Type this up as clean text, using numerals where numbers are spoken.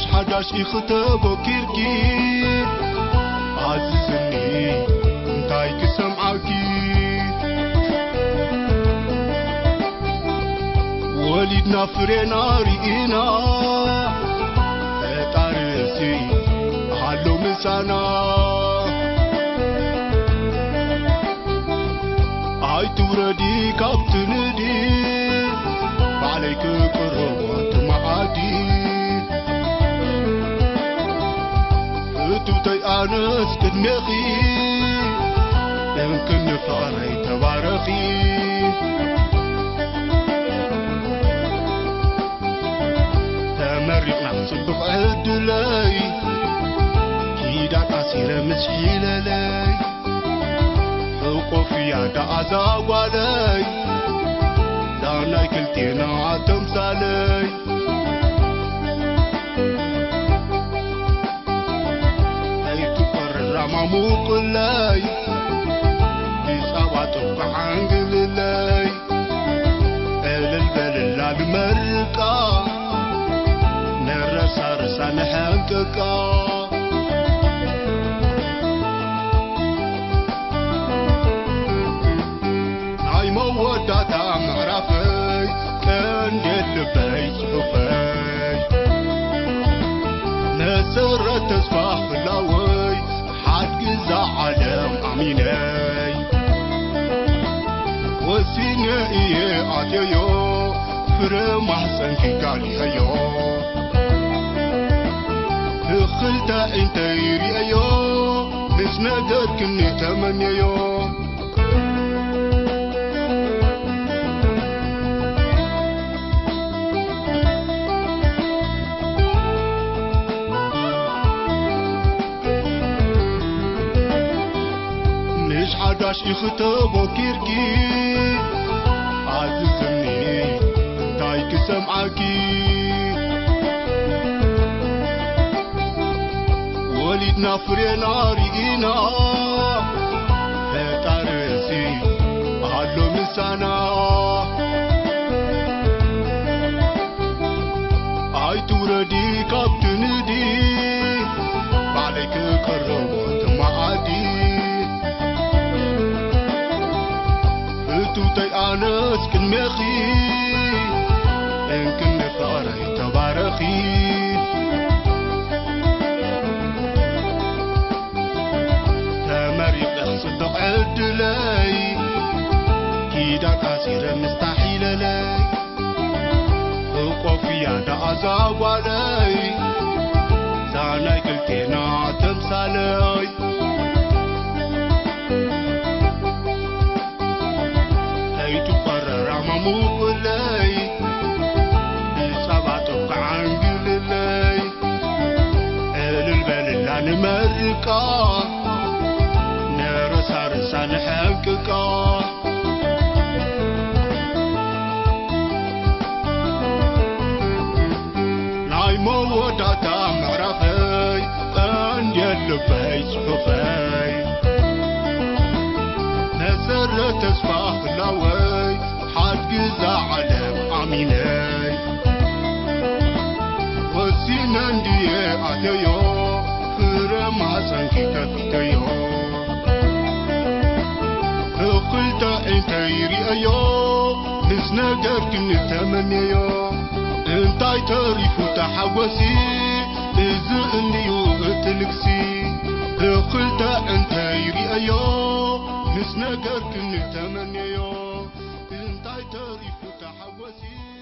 مش حداش يختبو كيركي عزيزني انتاي كسمعكي وليدنا فرينا رئينا فتارسي حلو مسانا هاي توردي كابتندي عليك قربت معادي توتي أنس كدمخي يمكن فقري تبارخي تمرق نحصبق عدلي كيدا قصير مسحيل لي حقوفي دا أزاوالي دانا كلتينا تمثالي مامو كلاي بيصاباتو كعنقل لاي البل لا بمرقا نرسا رسا نحققا ناي موداتا معرفي كان يلبي صحفي نسر تسفاح بلاوي عالم أميني وسيني عديو فرم أحسن كالي هيو خلتا انت يري ايو مش نقدر كني تمنيو مش حداش يختبو كيركي عزيزني تايك سمعكي وليدنا فرينا رئينا فتارسي هالو مسانا هاي توردي كابتندي عليك قربت معادي توتي أنس كنمخي يمكن فقري تبارخي تمرق صدق عدلي كيدا قصير مستحيل لي وقفي دا أزاوالي زاناي كلتينا تمثالي مامو كلاي بيصاباتو كعنقل لي البل لا نمرقا نرسا رسا نحققا ناي موداتا معرفي قند يلبي صحفي نسر تسفاح بلاوي حاجز عالم أميني وسيناندي عديو فرم حسن كتابتيو قلت انت يري ايو نسنقر كن تمنيو انتاي تاريفو تحوسي ازقنيو اتلكسي قلت انت يري ايو نسنقر كن تمنيو تاريخ تحوسي